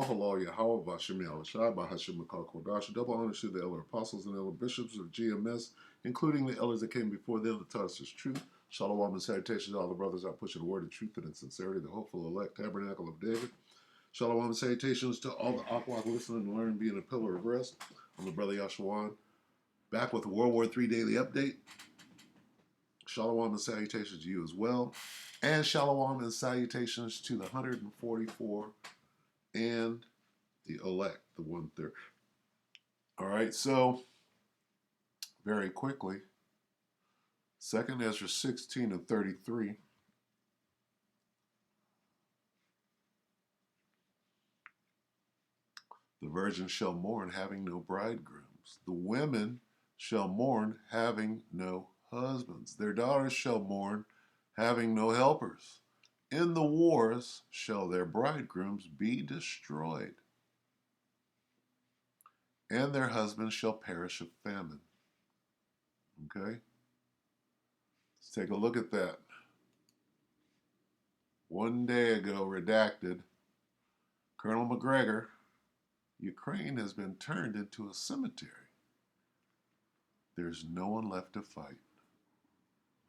Mahalo Yahweh Bashim Yahushua Bahashim Makal Kodash. Double honor to the elder apostles and elder bishops of GMS, including the elders that came before them that taught us his truth. Shalom and salutations to all the brothers out pushing the word of truth and in sincerity, the hopeful elect tabernacle of David. Shalom and salutations to all the Akwak listening and learning, being a pillar of rest. I'm the brother Yashawan, back with the WW3 Daily Update. Shalom and salutations to you as well. And shalom and salutations to the 144 and the elect, the 1/3. All right, so very quickly, 2nd Ezra 16 and 33. The virgins shall mourn, having no bridegrooms. The women shall mourn, having no husbands. Their daughters shall mourn, having no helpers. In the wars shall their bridegrooms be destroyed, and their husbands shall perish of famine. Okay? Let's take a look at that. One day ago, redacted, Colonel McGregor, Ukraine has been turned into a cemetery. There's no one left to fight.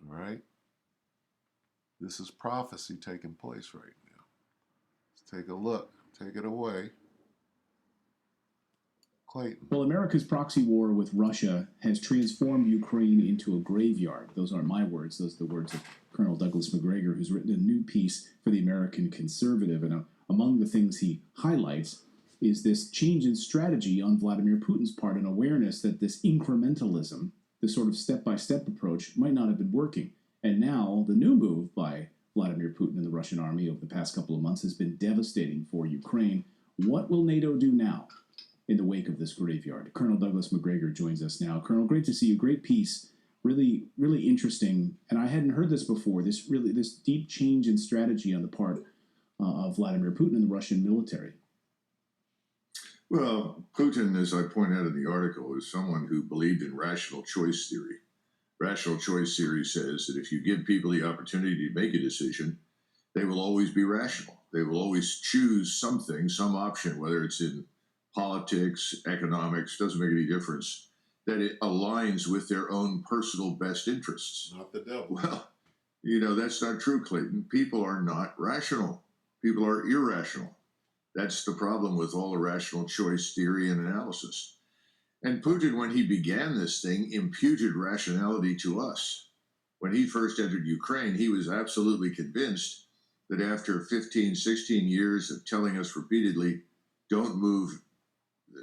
All right? This is prophecy taking place right now. Let's take a look. Take it away. Clayton. Well, America's proxy war with Russia has transformed Ukraine into a graveyard. Those aren't my words. Those are the words of Colonel Douglas McGregor, who's written a new piece for the American Conservative. And among the things he highlights is this change in strategy on Vladimir Putin's part, and awareness that this incrementalism, this sort of step-by-step approach, might not have been working. And now the new move by Vladimir Putin and the Russian army over the past couple of months has been devastating for Ukraine. What will NATO do now in the wake of this graveyard? Colonel Douglas McGregor joins us now. Colonel, great to see you. Great piece. Really, really interesting. And I hadn't heard this before, this deep change in strategy on the part of Vladimir Putin and the Russian military. Well, Putin, as I point out in the article, is someone who believed in rational choice theory. Rational choice theory says that if you give people the opportunity to make a decision, they will always be rational. They will always choose something, some option, whether it's in politics, economics, doesn't make any difference, that it aligns with their own personal best interests. Not the devil. Well, that's not true, Clayton. People are not rational. People are irrational. That's the problem with all the rational choice theory and analysis. And Putin, when he began this thing, imputed rationality to us. When he first entered Ukraine, he was absolutely convinced that after 15, 16 years of telling us repeatedly, don't move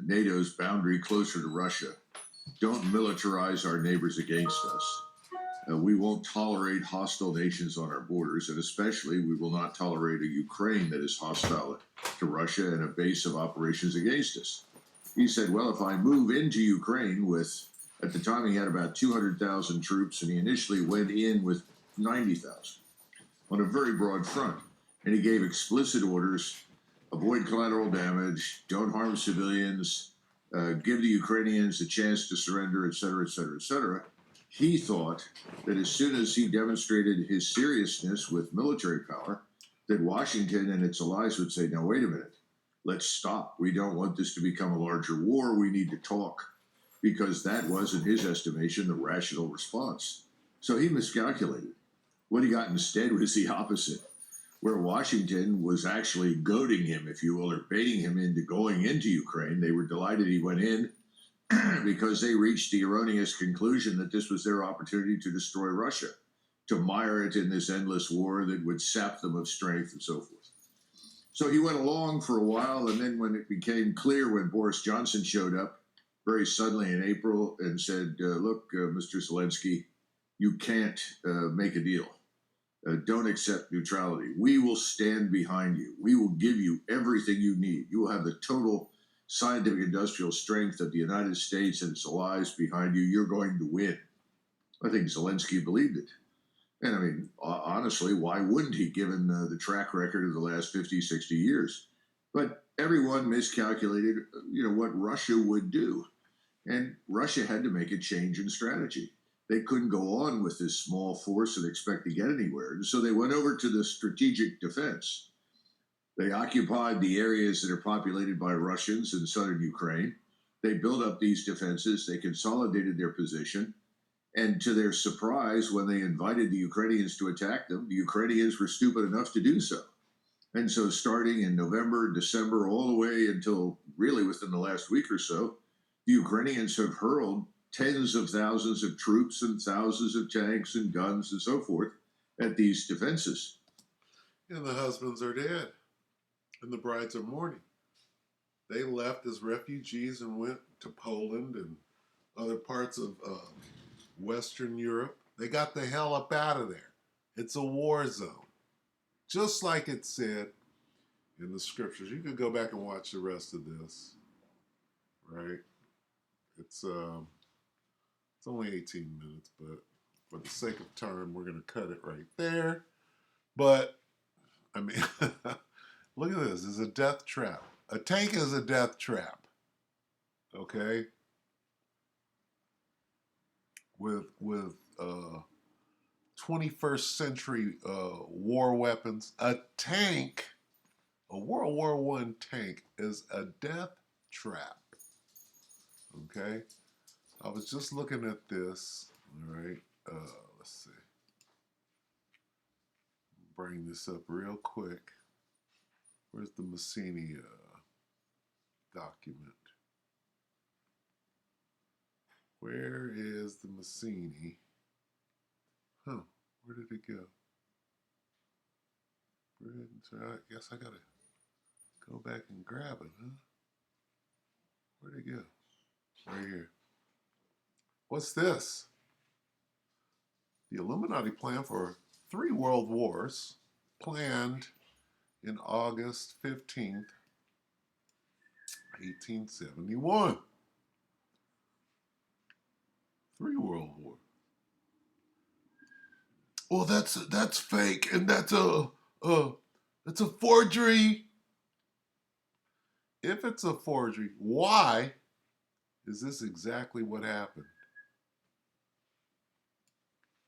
NATO's boundary closer to Russia, don't militarize our neighbors against us. We won't tolerate hostile nations on our borders, and especially we will not tolerate a Ukraine that is hostile to Russia and a base of operations against us. He said, well, if I move into Ukraine with, at the time he had about 200,000 troops, and he initially went in with 90,000 on a very broad front, and he gave explicit orders: avoid collateral damage, don't harm civilians, give the Ukrainians a chance to surrender, et cetera, et cetera, et cetera. He thought that as soon as he demonstrated his seriousness with military power, that Washington and its allies would say, now, wait a minute, let's stop. We don't want this to become a larger war. We need to talk, because that was, in his estimation, the rational response. So he miscalculated. What he got instead was the opposite, where Washington was actually goading him, if you will, or baiting him into going into Ukraine. They were delighted he went in because they reached the erroneous conclusion that this was their opportunity to destroy Russia, to mire it in this endless war that would sap them of strength and so forth. So he went along for a while, and then when it became clear, when Boris Johnson showed up very suddenly in April and said, look, Mr. Zelensky, you can't make a deal. Don't accept neutrality. We will stand behind you. We will give you everything you need. You will have the total scientific industrial strength of the United States and its allies behind you. You're going to win. I think Zelensky believed it. And I mean, honestly, why wouldn't he, given the track record of the last 50, 60 years? But everyone miscalculated, what Russia would do. And Russia had to make a change in strategy. They couldn't go on with this small force and expect to get anywhere. And so they went over to the strategic defense. They occupied the areas that are populated by Russians in southern Ukraine. They built up these defenses. They consolidated their position. And to their surprise, when they invited the Ukrainians to attack them, the Ukrainians were stupid enough to do so. And so, starting in November, December, all the way until really within the last week or so, the Ukrainians have hurled tens of thousands of troops and thousands of tanks and guns and so forth at these defenses. And the husbands are dead, and the brides are mourning. They left as refugees and went to Poland and other parts of Western Europe. They got the hell up out of there. It's a war zone. Just like it said in the scriptures. You could go back and watch the rest of this. Right? It's only 18 minutes, but for the sake of time, we're going to cut it right there. But, I mean, look at this. It's a death trap. A tank is a death trap. Okay? With 21st century war weapons, a tank, a World War I tank, is a death trap. Okay? I was just looking at this. All right. Let's see. Bring this up real quick. Where's the Massini document? Where is the Massini? Huh, where did it go? So I guess I gotta go back and grab it, huh? Where'd it go? Right here. What's this? The Illuminati plan for 3 world wars, planned in August 15th, 1871. 3 world wars. Well, that's fake, and that's a forgery. If it's a forgery, why is this exactly what happened?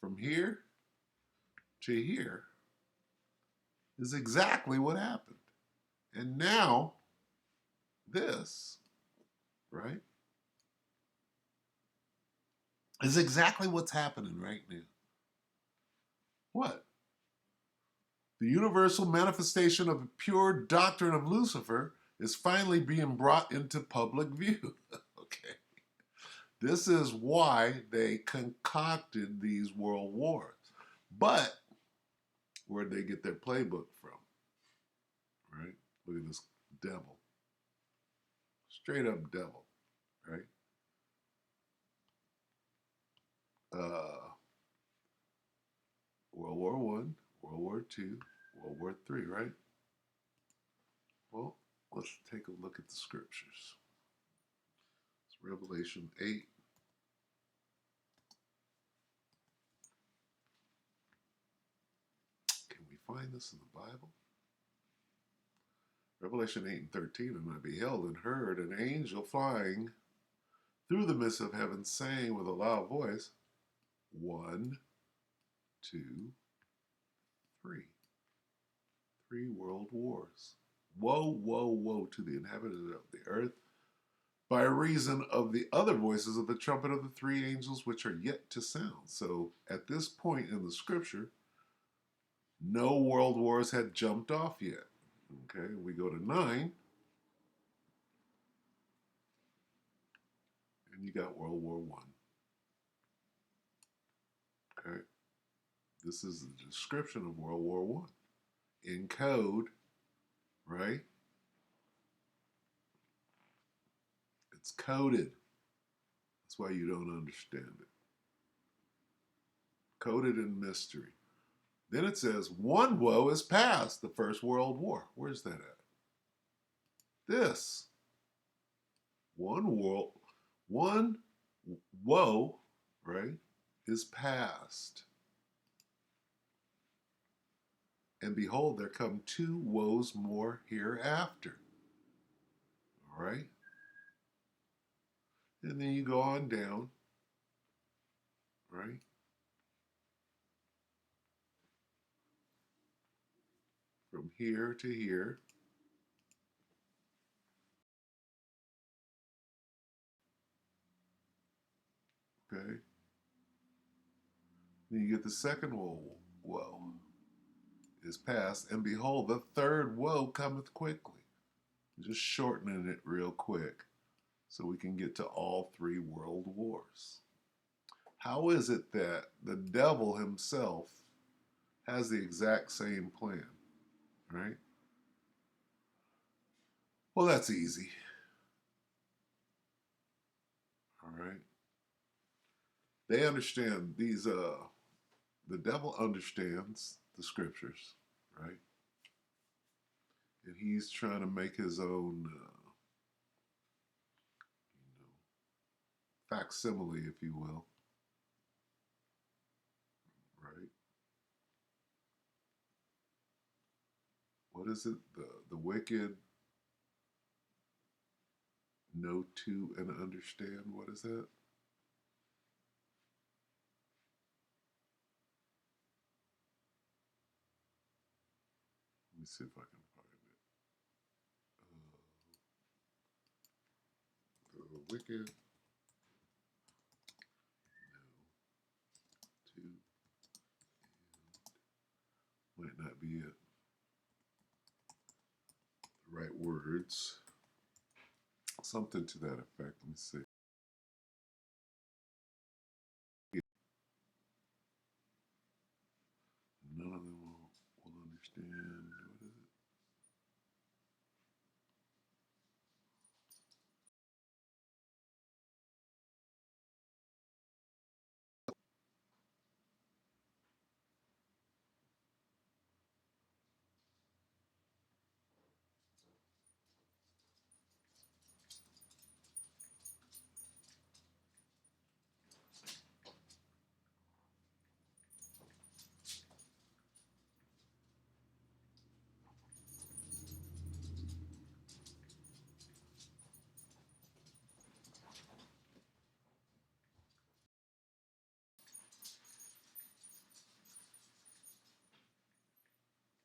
From here to here is exactly what happened. And now, this, right, is exactly what's happening right now. What? The universal manifestation of the pure doctrine of Lucifer is finally being brought into public view. Okay. This is why they concocted these world wars. But where'd they get their playbook from? Right? Look at this devil. Straight up devil. Right? World War One, World War Two, World War Three, right? Well, let's take a look at the scriptures. It's Revelation 8. Can we find this in the Bible? Revelation 8 and 13, and I beheld and heard an angel flying through the midst of heaven, saying with a loud voice, 1, 2, 3. 3 world wars. Woe, woe, woe to the inhabitants of the earth, by reason of the other voices of the trumpet of the 3 angels which are yet to sound. So at this point in the scripture, no world wars had jumped off yet. Okay, we go to 9, and you got World War I. Okay, this is the description of World War I. In code, right? It's coded. That's why you don't understand it. Coded in mystery. Then it says, 1 woe is past, the First World War. Where's that at? This. 1 woe, right, is past. And behold, there come 2 woes more hereafter. All right? And then you go on down, right? From here to here. Okay. Then you get the second woe is past, and behold, the third woe cometh quickly. Just shortening it real quick so we can get to all three world wars. How is it that the devil himself has the exact same plan, right? Well, that's easy. All right. They understand these, the devil understands the scriptures, right? And he's trying to make his own, facsimile, if you will, right? What is it? The wicked know to and understand. What is that? Let me see if I can find it. The wicked know to might not be it. The right words. Something to that effect. Let me see. None of them will understand. What is it?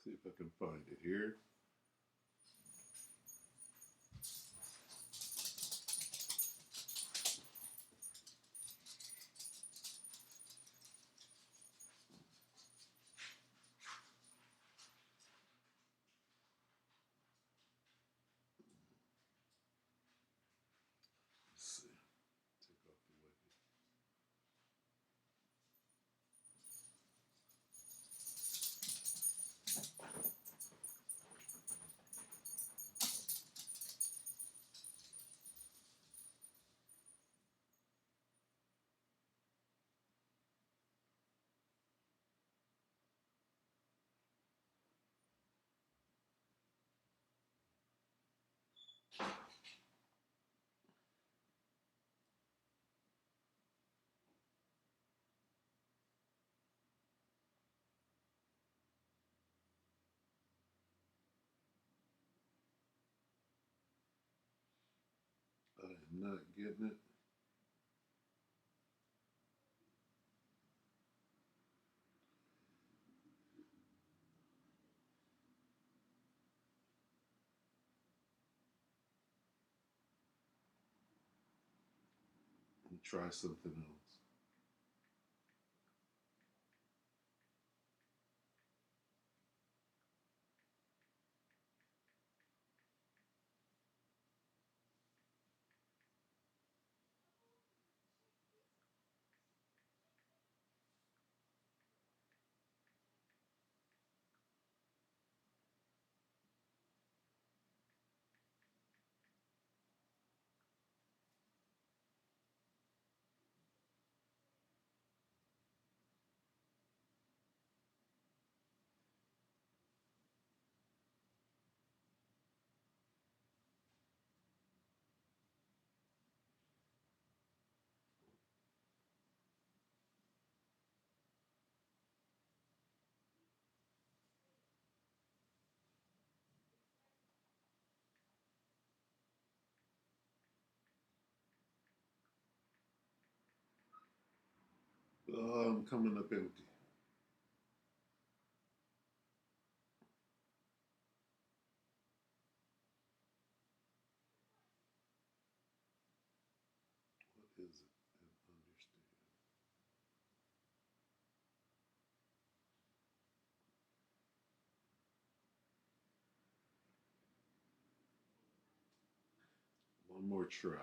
See if I can find it here. Let's see. Take off the wicked. I am not getting it. Let me try something else. I'm coming up empty. What is it? And understand. One more try. That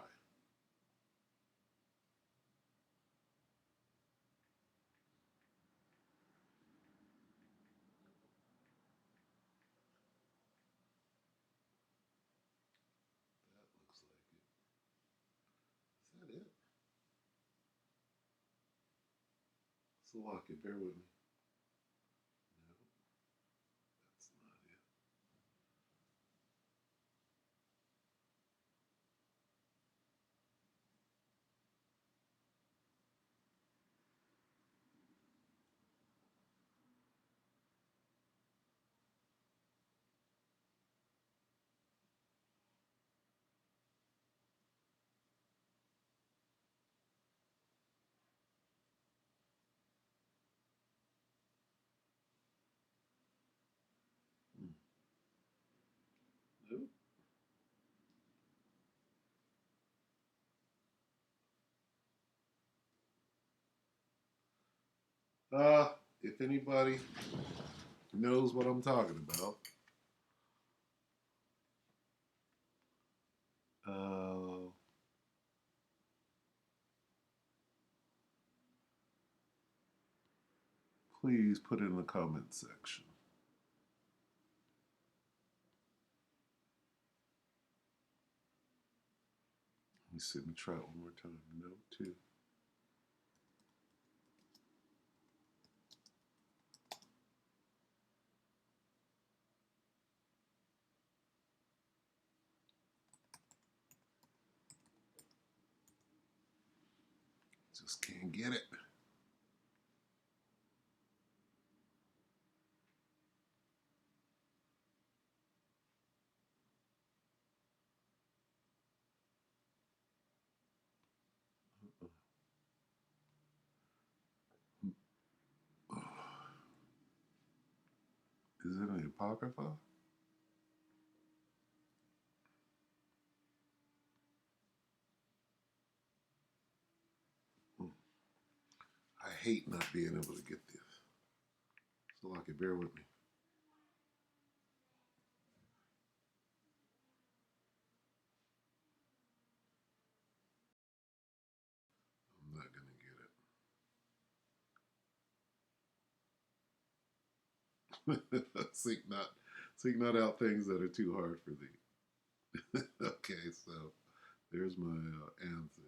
looks like it. Is that it? So lock it. Bear with me. No, that's not it. Hmm. Nope. If anybody knows what I'm talking about, uh, please put it in the comment section. Let me see. Let me try it one more time. No, two. Just can't get it. Is it an Apocrypha? I hate not being able to get this. So, like, bear with me. I'm not gonna get it. seek not out things that are too hard for thee. Okay, so there's my answer.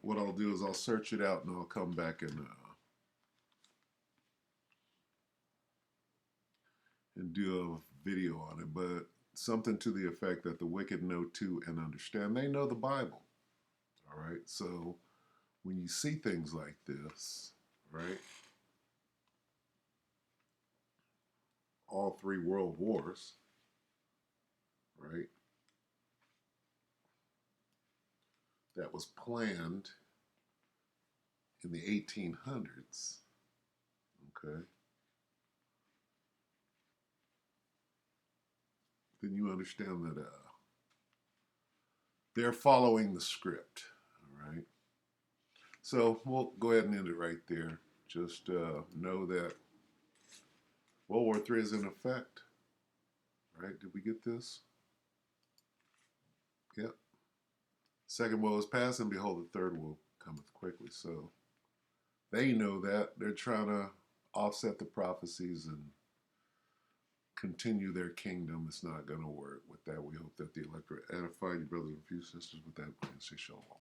What I'll do is I'll search it out and I'll come back and do a video on it. But something to the effect that the wicked know too and understand. They know the Bible. All right. So when you see things like this, right? All three world wars, right? That was planned in the 1800s. Okay. Then you understand that they're following the script. All right. So we'll go ahead and end it right there. Just know that World War III is in effect. Right? Did we get this? Yep. Second woe is past, and behold, the third woe cometh quickly. So they know that. They're trying to offset the prophecies and continue their kingdom. It's not going to work. With that, we hope that the electorate edified you, brothers and few sisters. With that, we say shalom.